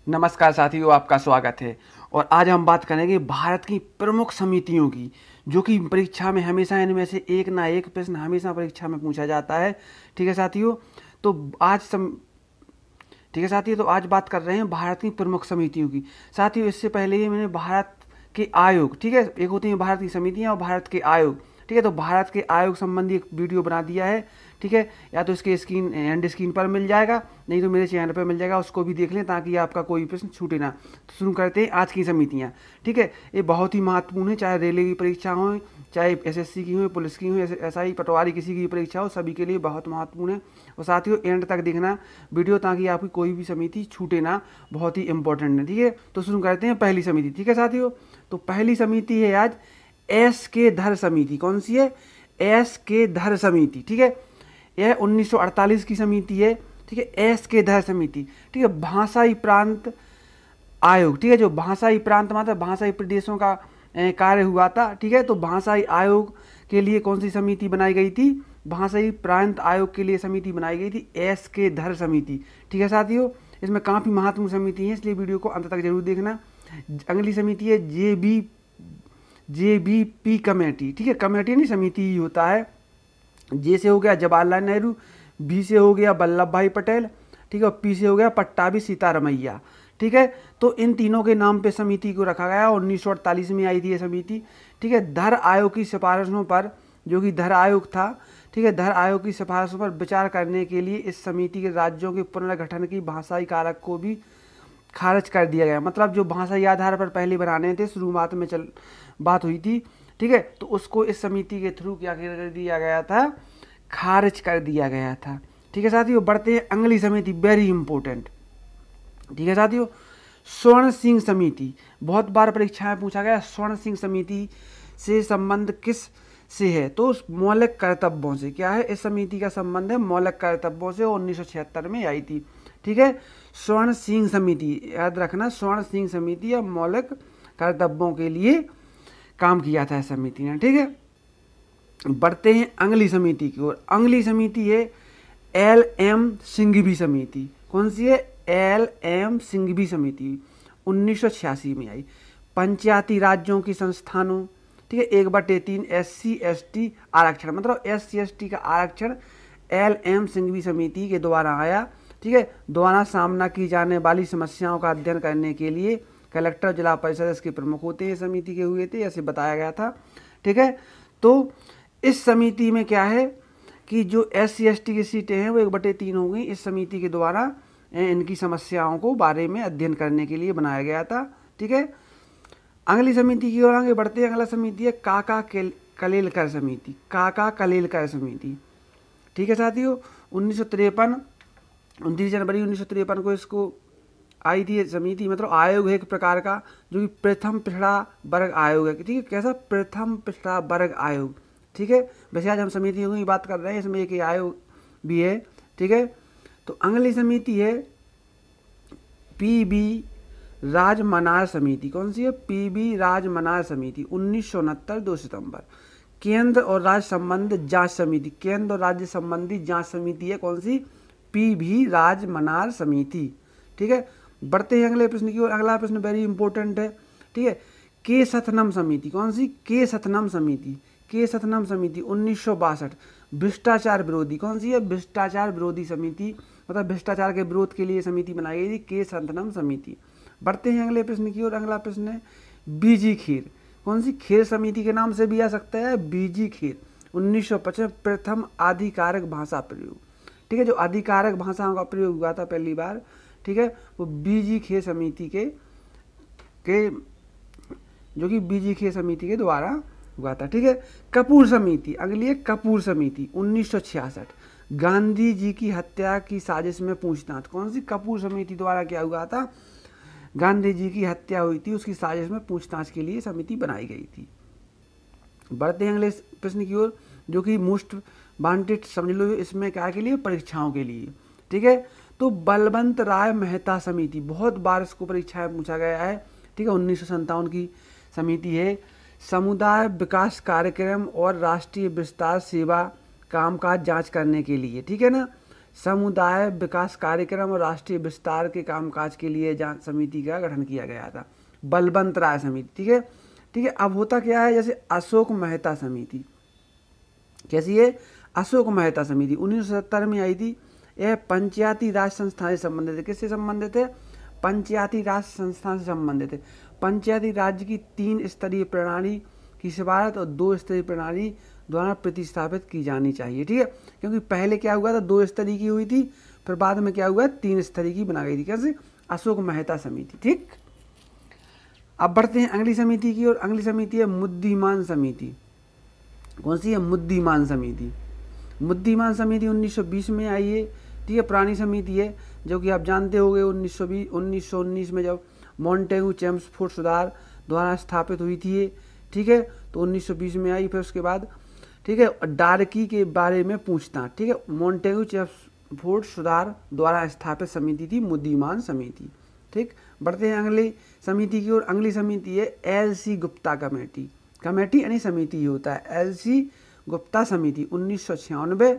नमस्कार साथियों, आपका स्वागत है। और आज हम बात करेंगे भारत की प्रमुख समितियों की, जो कि परीक्षा में हमेशा इनमें से एक ना एक प्रश्न हमेशा परीक्षा में पूछा जाता है। ठीक है साथियों, तो आज सम ठीक है साथियों, तो आज बात कर रहे हैं भारत की प्रमुख समितियों की। साथियों, इससे पहले ही मैंने भारत के आयोग, ठीक है, एक होती है भारत की समितियां और भारत के आयोग, ठीक है, तो भारत के आयोग संबंधी एक वीडियो बना दिया है। ठीक है, या तो इसके स्क्रीन एंड स्क्रीन पर मिल जाएगा, नहीं तो मेरे चैनल पर मिल जाएगा, उसको भी देख लें ताकि आपका कोई प्रश्न छूटे ना। तो शुरू करते हैं आज की समितियां। ठीक है, ये बहुत ही महत्वपूर्ण है, चाहे रेलवे की परीक्षा हो, चाहे एसएससी की हो, पुलिस की हो, एसआई पटवारी किसी की परीक्षा हो, सभी के लिए बहुत महत्वपूर्ण है। और साथियों, एंड तक देखना वीडियो ताकि आपकी कोई भी समिति छूटे ना, बहुत ही इंपॉर्टेंट है। ठीक है, तो शुरू करते हैं पहली समिति। ठीक है साथियों, तो पहली समिति है आज एस के धर समिति। कौन सी है? एस के धर समिति। ठीक है, यह 1948 की समिति है। ठीक है, एस के धर समिति। ठीक है, भाषाई प्रांत आयोग। ठीक है, जो भाषाई प्रांत मतलब भाषाई प्रदेशों का कार्य हुआ था। ठीक है, तो भाषाई आयोग के लिए कौन सी समिति बनाई गई थी? भाषाई प्रांत आयोग के लिए समिति बनाई गई थी एस के धर समिति। ठीक है साथियों, इसमें काफ़ी महत्वपूर्ण समिति है, इसलिए वीडियो को अंत तक जरूर देखना। अगली समिति है जेबीपी कमेटी। ठीक है, कमेटी नहीं, समिति ही होता है। जे से हो गया जवाहरलाल नेहरू, बी से हो गया वल्लभ भाई पटेल, ठीक है, और पी से हो गया पट्टाभी सीतारमैया। ठीक है, तो इन तीनों के नाम पे समिति को रखा गया। 1948 में आई थी ये समिति। ठीक है, धर आयोग की सिफारिशों पर, जो कि धर आयोग था, ठीक है, धर आयोग की सिफारिशों पर विचार करने के लिए इस समिति के राज्यों के पुनर्गठन की भाषाई कारक को भी खारिज कर दिया गया। मतलब जो भाषाई आधार पर पहले बनाने थे, शुरुआत में बात हुई थी, ठीक है, तो उसको इस समिति के थ्रू क्या कर दिया गया था? खारिज कर दिया गया था। ठीक है साथियों, बढ़ते हैं अगली समिति, वेरी इंपॉर्टेंट। ठीक है साथियों, स्वर्ण सिंह समिति। बहुत बार परीक्षा में पूछा गया स्वर्ण सिंह समिति से संबंध किस से है? तो मौलिक कर्तव्यों से। क्या है? इस समिति का संबंध है मौलिक कर्तव्यों से, 1976 में आई थी। ठीक है, स्वर्ण सिंह समिति, याद रखना, स्वर्ण सिंह समिति या मौलिक कर्तव्यों के लिए काम किया था इस समिति ने। ठीक है, बढ़ते हैं अगली समिति की ओर। अगली समिति है एल एम सिंघवी समिति। कौन सी है? एल एम सिंघवी समिति, 1986 में आई। पंचायती राज्यों की संस्थानों, ठीक है, 1/3 SC ST आरक्षण, मतलब SC ST का आरक्षण एल एम सिंघवी समिति के द्वारा आया। ठीक है, द्वारा सामना की जाने वाली समस्याओं का अध्ययन करने के लिए कलेक्टर, जिला परिषद इसके प्रमुख होते हैं, समिति के हुए थे, ऐसे बताया गया था। ठीक है, तो इस समिति में क्या है कि जो SC ST की सीटें हैं वो 1/3 हो गई। इस समिति के द्वारा इनकी समस्याओं को बारे में अध्ययन करने के लिए बनाया गया था। ठीक है, अगली समिति की ओर आगे बढ़ते हैं। अगला समिति है काका कलेलकर समिति। काका कलेलकर समिति। ठीक है साथियों, 1953, 29 जनवरी 1953 को इसको आई थी समिति। मतलब आयोग है एक प्रकार का, जो कि प्रथम पिछड़ा वर्ग आयोग है। ठीक है, कैसा? प्रथम पिछड़ा वर्ग आयोग। ठीक है, वैसे आज हम समितियों की बात कर रहे हैं, इसमें एक आयोग भी है। ठीक है, तो अगली समिति है PB राजमनार समिति। कौन सी है? PB राजमनार समिति, 1969, 2 सितंबर। केंद्र और राज्य संबंध जांच समिति, केंद्र और राज्य संबंधी जांच समिति है। कौन सी? PB राजमनार समिति। ठीक है, बढ़ते हैं अगले प्रश्न की ओर। अगला प्रश्न वेरी इंपॉर्टेंट है। ठीक है, के सतनम समिति। कौन सी? के सतनम समिति। के सतनम समिति, 1962, भ्रष्टाचार विरोधी। कौन सी है? भ्रष्टाचार विरोधी समिति, मतलब भ्रष्टाचार के विरोध के लिए समिति बनाई गई थी, के सतनम समिति। बढ़ते हैं अगले प्रश्न की ओर। अगला प्रश्न है बीजी खीर। कौन सी? खेर समिति के नाम से भी आ सकता है, बीजी खीर, 1955, प्रथम आधिकारिक भाषा प्रयोग। ठीक है, जो आधिकारिक भाषाओं का प्रयोग हुआ था पहली बार, ठीक है, वो बीजी खेर समिति के जो कि बीजी खेर समिति के द्वारा हुआ था। ठीक है, कपूर समिति। अगली है कपूर समिति, 1966, गांधी जी की हत्या की साजिश में पूछताछ। कौन सी? कपूर समिति द्वारा क्या हुआ था? गांधी जी की हत्या हुई थी, उसकी साजिश में पूछताछ के लिए समिति बनाई गई थी। बढ़ते हैं अगले प्रश्न की ओर, जो कि मोस्ट वांटेड समझ लो, इसमें क्या के लिए? परीक्षाओं के लिए। ठीक है, तो बलवंत राय मेहता समिति, बहुत बार इसको परीक्षा में पूछा गया है। ठीक है, 1957 की समिति है। समुदाय विकास कार्यक्रम और राष्ट्रीय विस्तार सेवा कामकाज जांच करने के लिए। ठीक है ना, समुदाय विकास कार्यक्रम और राष्ट्रीय विस्तार के कामकाज के लिए समिति का गठन किया गया था, बलवंत राय समिति। ठीक है, ठीक है। अब होता क्या है, जैसे अशोक मेहता समिति, कैसी है, अशोक मेहता समिति 1970 में आई थी। यह पंचायती राज संस्था से संबंधित है। किससे संबंधित है, पंचायती राज संस्था से संबंधित है। पंचायती राज्य की 3 स्तरीय प्रणाली की सिफारिश और 2 स्तरीय प्रणाली द्वारा प्रतिस्थापित की जानी चाहिए। ठीक है, क्योंकि पहले क्या हुआ था, 2 स्तरीय की हुई थी, फिर बाद में क्या हुआ, 3 स्तरीय की बना गई थी। कैसे, अशोक मेहता समिति। ठीक, अब बढ़ते हैं अगली समिति की और अगली समिति है मुद्दीमान समिति। कौन सी है, मुद्दीमान समिति। मुद्दीमान समिति 1920 में आई है। ठीक है, पुरानी समिति है, जो कि आप जानते होंगे 1919 में जब मॉन्टेगू चेम्सफोर्ड सुधार द्वारा स्थापित हुई थी ये। ठीक है, तो 1920 में आई। फिर उसके बाद ठीक है, डार्की के बारे में पूछता। ठीक है, मॉन्टेगू चेम्सफोर्ड सुधार द्वारा स्थापित समिति थी मुद्दीमान समिति। ठीक, बढ़ते हैं अगली समिति की और अगली समिति है एल.सी. गुप्ता कमेटी। कमेटी यानी समिति होता है। एल.सी. गुप्ता समिति 1996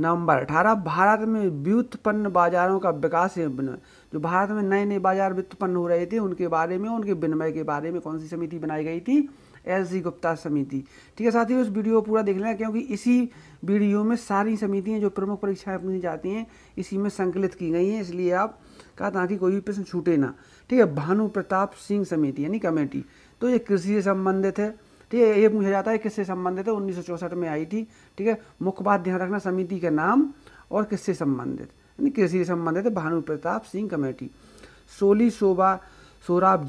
नवंबर 18 भारत में व्युत्पन्न बाजारों का विकास एवं जो भारत में नए नए बाजार व्युत्पन्न हो रहे थे उनके बारे में, उनके विनिमय के बारे में कौन सी समिति बनाई गई थी, एल.सी. गुप्ता समिति। ठीक है साथियों, इस वीडियो को पूरा देख लेना, क्योंकि इसी वीडियो में सारी समितियां जो प्रमुख परीक्षाएं पूछी जाती हैं इसी में संकलित की गई हैं, इसलिए आप कहा ताकि कोई भी प्रश्न छूटे ना। ठीक है, भानु प्रताप सिंह समिति यानी कमेटी, तो ये कृषि से संबंधित है। ठीक है, ये पूछा जाता है किससे संबंधित है, 1964 में आई थी। ठीक है, मुख्य बात ध्यान रखना समिति का नाम और किससे संबंधित, यानी कृषि से संबंधित है, भानु प्रताप सिंह कमेटी। सोली सोराब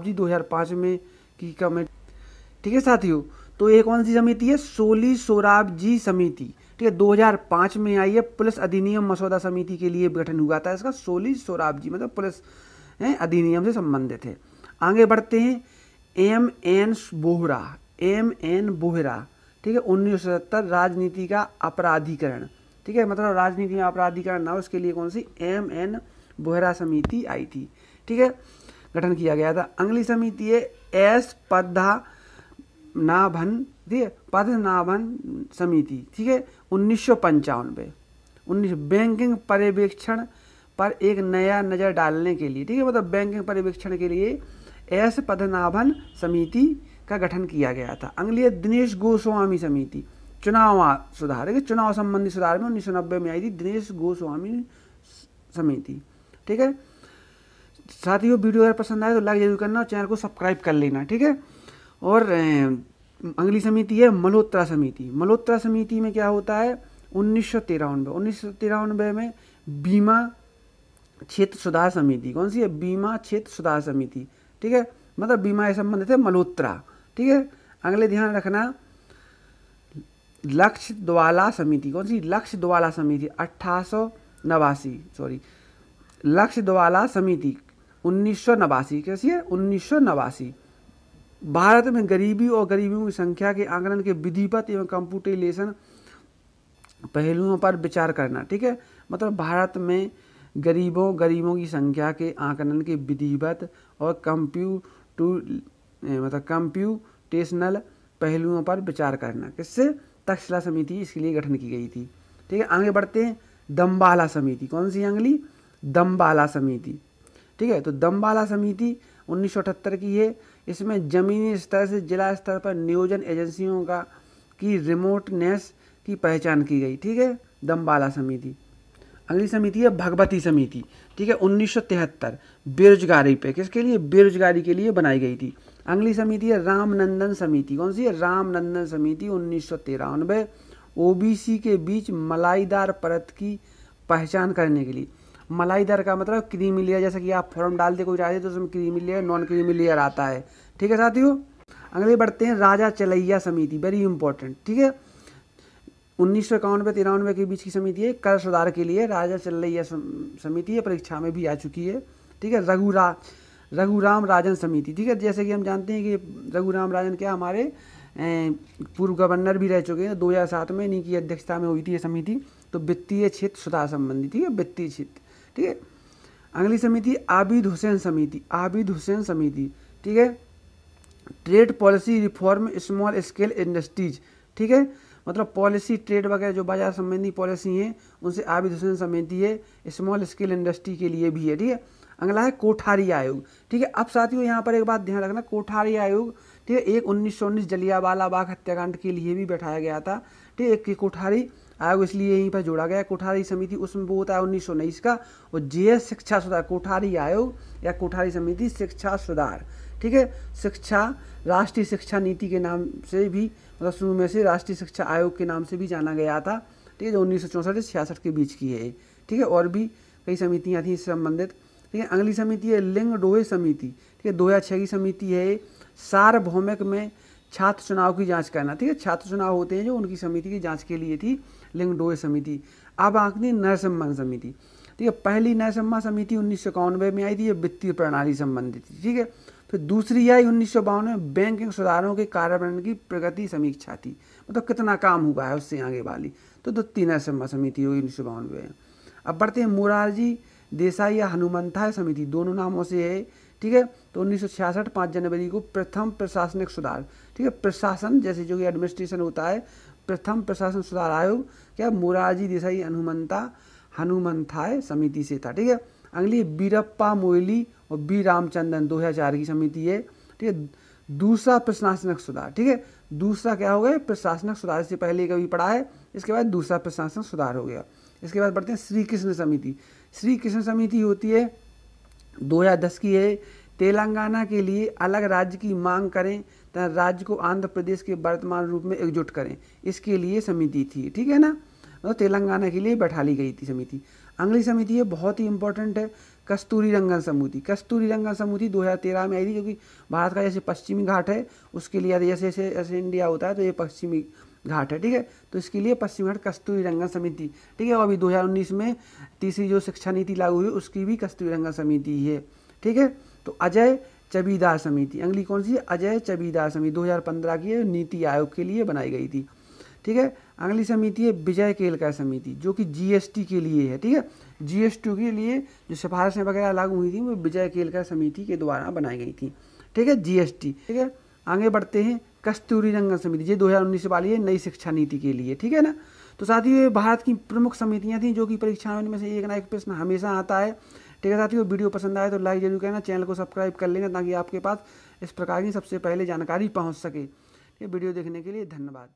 जी 2005 में की कमेटी। ठीक है साथियों, तो ये कौन सी समिति है, सोली सोराब जी समिति। ठीक है, 2005 में आई है। पुलिस अधिनियम मसौदा समिति के लिए गठन हुआ था इसका। सोली सोराब जी मतलब पुलिस अधिनियम से संबंधित है। आगे बढ़ते हैं, एम.एन. बोहरा। ठीक है, 1970 राजनीति का अपराधीकरण। ठीक है, मतलब राजनीति में अपराधीकरण ना हो उसके लिए कौन सी, एम.एन. बोहरा समिति आई थी। ठीक है, गठन किया गया था। अगली समिति है एस. पद्मनाभन समिति। ठीक है, 1995 बैंकिंग पर्यवेक्षण पर एक नया नज़र डालने के लिए। ठीक है, मतलब बैंकिंग पर्यवेक्षण के लिए एस. पद्मनाभन समिति का गठन किया गया था। अगली है दिनेश गोस्वामी समिति, चुनाव सुधार। चुनाव संबंधी सुधार में 1990 में आई थी दिनेश गोस्वामी समिति। ठीक है साथियों, वीडियो अगर पसंद आए तो लाइक जरूर करना और चैनल को सब्सक्राइब कर लेना। ठीक है, और अगली समिति है मल्होत्रा समिति। मल्होत्रा समिति में क्या होता है, 1993 में बीमा क्षेत्र सुधार समिति। कौन सी है, बीमा क्षेत्र सुधार समिति। ठीक है, मतलब बीमा से संबंधित है मल्होत्रा। ठीक है, अगले ध्यान रखना लक्ष्य द्वाला समिति। कौन सी, लक्ष्य द्वाला समिति 1889 लक्ष्य द्वाला समिति 1989। कैसी है, 1989। भारत में गरीबी और गरीबियों की संख्या के आंकलन के विधिवत एवं कंप्यूटेशन पहलुओं पर विचार करना। ठीक है, मतलब भारत में गरीबों की संख्या के आंकलन के विधिवत और कंप्यूटेशनल पहलुओं पर विचार करना। किससे, तक्षशिला समिति इसके लिए गठन की गई थी। ठीक है, आगे बढ़ते हैं दम्बाला समिति। कौन सी, अगली दम्बाला समिति। ठीक है, तो दम्बाला समिति 1978 की है। इसमें जमीनी स्तर से जिला स्तर पर नियोजन एजेंसियों की रिमोटनेस की पहचान की गई। ठीक है, दम्बाला समिति। अगली समिति है भगवती समिति। ठीक है, 1973 बेरोजगारी पे, किसके लिए, बेरोजगारी के लिए बनाई गई थी। अगली समिति है रामनंदन समिति। कौन सी है, रामनंदन समिति 1993 ओबीसी के बीच मलाईदार परत की पहचान करने के लिए। मलाईदार का मतलब क्रीमी लेयर, जैसा कि आप फॉर्म डालते कोई चाहते तो उसमें creamy layer, non creamy layer आता है। ठीक है साथियों, अगले बढ़ते हैं राजा चलैया समिति, वेरी इंपॉर्टेंट। ठीक है, 1991-93 के बीच की समिति है, कर सुधार के लिए राजा चलैया समिति है, परीक्षा में भी आ चुकी है। ठीक है, रघुराम राजन समिति। ठीक है, जैसे कि हम जानते हैं कि रघुराम राजन क्या हमारे पूर्व गवर्नर भी रह चुके हैं। 2007 में इन्हीं की अध्यक्षता में हुई थी ये समिति। तो वित्तीय क्षेत्र सुधार संबंधी। ठीक है, वित्तीय क्षेत्र। ठीक है, अगली समिति आबिद हुसैन समिति। ठीक है, trade policy reform small scale industries. ठीक है, मतलब पॉलिसी ट्रेड वगैरह जो बाजार संबंधी पॉलिसी हैं उनसे आविर्भूषण समिति है, स्मॉल स्केल इंडस्ट्री के लिए भी है। ठीक है, अगला है कोठारी आयोग। ठीक है, अब साथियों यहाँ पर एक बात ध्यान रखना, कोठारी आयोग ठीक है एक 1919 जलियांवाला बाग हत्याकांड के लिए भी बैठाया गया था। ठीक है, एक कोठारी आयोग इसलिए यहीं पर जोड़ा गया। कोठारी समिति उसमें वो होता है 1919 का, और जेएस शिक्षा सुधार कोठारी आयोग या कोठारी समिति शिक्षा सुधार। ठीक है, शिक्षा राष्ट्रीय शिक्षा नीति के नाम से भी मतलब शुरू में से राष्ट्रीय शिक्षा आयोग के नाम से भी जाना गया था। ठीक है, जो 1964 से 66 के बीच की है। ठीक है, और भी कई समितियाँ थी इससे संबंधित। ठीक है, अगली समिति है लिंग डोहे समिति। ठीक है, 2006 की समिति है। सार्वभौमिक में छात्र चुनाव की जांच करना। ठीक है, छात्र चुनाव होते हैं जो उनकी समिति की जांच के लिए थी लिंग डोहे समिति। अब आती नरसिम्हा समिति। ठीक है, पहली नरसिम्हा समिति 1991 में आई थी, ये वित्तीय प्रणाली संबंधित थी। ठीक है, फिर दूसरी आई 1952 में बैंकिंग सुधारों के कार्यान्वयन की प्रगति समीक्षा थी, मतलब कितना काम हुआ है उससे आगे वाली। तो 3 नरसिम्हा समिति हुई 1952 में। अब बढ़ते हैं मोरारजी देसाई या हनुमंथाय समिति, दोनों नामों से है। ठीक है, तो 1966 5 जनवरी को प्रथम प्रशासनिक सुधार। ठीक है, प्रशासन जैसे जो कि एडमिनिस्ट्रेशन होता है, प्रथम प्रशासन सुधार आयोग क्या मोरारजी देसाई हनुमंथाय समिति से था। ठीक है, अगली बीरप्पा मोइली और बी रामचंद्रन 2004 की समिति है। ठीक है, दूसरा प्रशासनिक सुधार। ठीक है, दूसरा क्या हो गया, प्रशासनिक सुधार से पहले कभी पढ़ा है, इसके बाद दूसरा प्रशासनिक सुधार हो गया। इसके बाद बढ़ते हैं श्री कृष्ण समिति। श्री कृष्ण समिति होती है 2010 की है। तेलंगाना के लिए अलग राज्य की मांग करें तथा राज्य को आंध्र प्रदेश के वर्तमान रूप में एकजुट करें, इसके लिए समिति थी। ठीक है ना, मतलब तेलंगाना के लिए बैठा ली गई थी समिति। अगली समिति है बहुत ही इंपॉर्टेंट है कस्तूरी रंगन समिति। कस्तूरी रंगन समिति 2013 में आई थी, जो कि भारत का जैसे पश्चिमी घाट है उसके लिए जैसे जैसे इंडिया होता है तो ये पश्चिमी घाट है। ठीक है, तो इसके लिए पश्चिमी घाट कस्तूरी रंगन समिति। ठीक है, और अभी 2019 में तीसरी जो शिक्षा नीति लागू हुई उसकी भी कस्तूरी रंगन समिति है। ठीक है, तो अजय चबीदार समिति, अगली कौन सी है, अजय चबीदार समिति 2015 की है, नीति आयोग के लिए बनाई गई थी। ठीक है, अगली समिति है विजय केलकर समिति, जो कि जीएसटी के लिए है। ठीक है, जीएसटी के लिए जो सिफारिशें वगैरह लागू हुई थी वो विजय केलकर समिति के द्वारा बनाई गई थी। ठीक है, जीएसटी। ठीक है, आगे बढ़ते हैं कस्तूरी रंगन समिति, ये 2019 वाली है, नई शिक्षा नीति के लिए। ठीक है ना, तो साथियों ये भारत की प्रमुख समितियां थी जो कि परीक्षाओं में से एक ना एक प्रश्न हमेशा आता है। ठीक है साथियों, वीडियो पसंद आए तो लाइक जरूर करना, चैनल को सब्सक्राइब कर लेना ताकि आपके पास इस प्रकार की सबसे पहले जानकारी पहुंच सके। ये वीडियो देखने के लिए धन्यवाद।